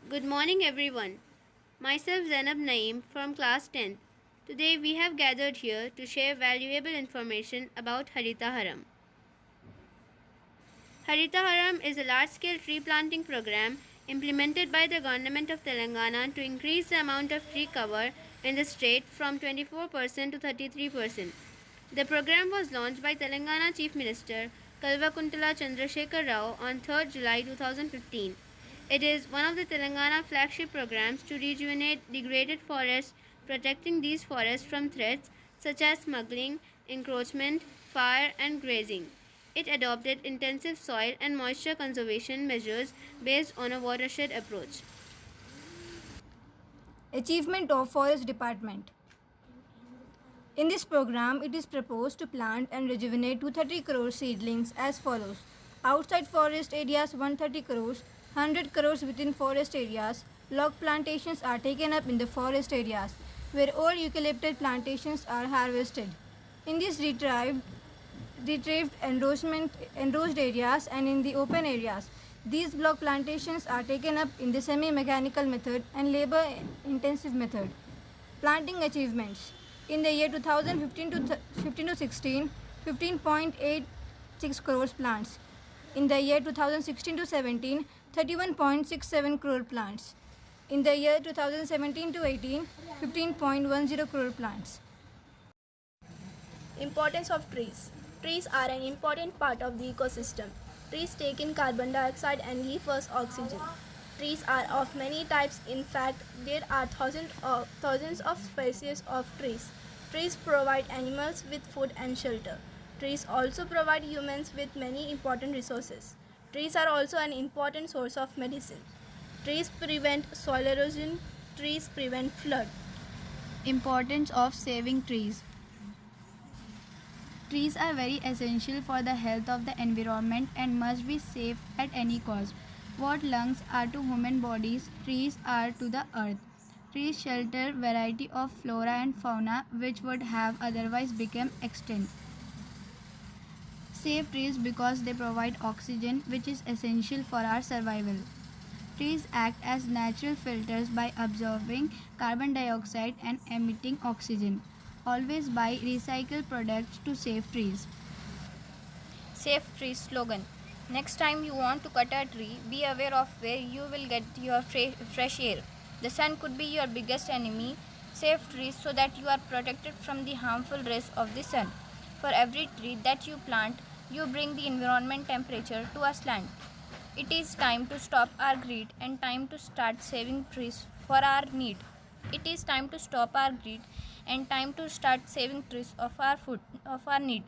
Good morning, everyone. Myself Zainab Naeem from class 10th. Today we have gathered here to share valuable information about Harita Haram. Harita Haram is a large-scale tree planting program implemented by the government of Telangana to increase the amount of tree cover in the state from 24% to 33%. The program was launched by Telangana Chief Minister Kalvakuntala Chandrasekhar Rao on 3rd July 2015. It is one of the Telangana flagship programs to rejuvenate degraded forests, protecting these forests from threats such as smuggling, encroachment, fire, and grazing. It adopted intensive soil and moisture conservation measures based on a watershed approach. Achievement of Forest Department. In this program, it is proposed to plant and rejuvenate 230 crore seedlings as follows. Outside forest areas 130 crores, 100 crores within forest areas. Log plantations are taken up in the forest areas where old eucalyptus plantations are harvested. In this retrieved enrosed areas and in the open areas, these block plantations are taken up in the semi-mechanical method and labor-intensive method. Planting achievements. In the year 2015 to 16, 15.86 crores plants. In the year 2016 to 17, 31.67 crore plants. In the year 2017 to 18, 15.10 crore plants. Importance of trees. Trees are an important part of the ecosystem. Trees take in carbon dioxide and give us oxygen. Trees are of many types. In fact, there are thousands of species of trees. Trees provide animals with food and shelter. Trees also provide humans with many important resources. Trees are also an important source of medicine. Trees prevent soil erosion. Trees prevent flood. Importance of saving trees. Trees are very essential for the health of the environment and must be saved at any cost. What lungs are to human bodies, trees are to the earth. Trees shelter variety of flora and fauna which would have otherwise become extinct. Save trees because they provide oxygen which is essential for our survival. Trees act as natural filters by absorbing carbon dioxide and emitting oxygen. Always buy recycled products to save trees. Save Trees slogan. Next time you want to cut a tree, be aware of where you will get your fresh air. The sun could be your biggest enemy. Save trees so that you are protected from the harmful rays of the sun. For every tree that you plant, you bring the environment temperature to a slant. It is time to stop our greed and time to start saving trees for our need. It is time to stop our greed and time to start saving trees of our food, of our need.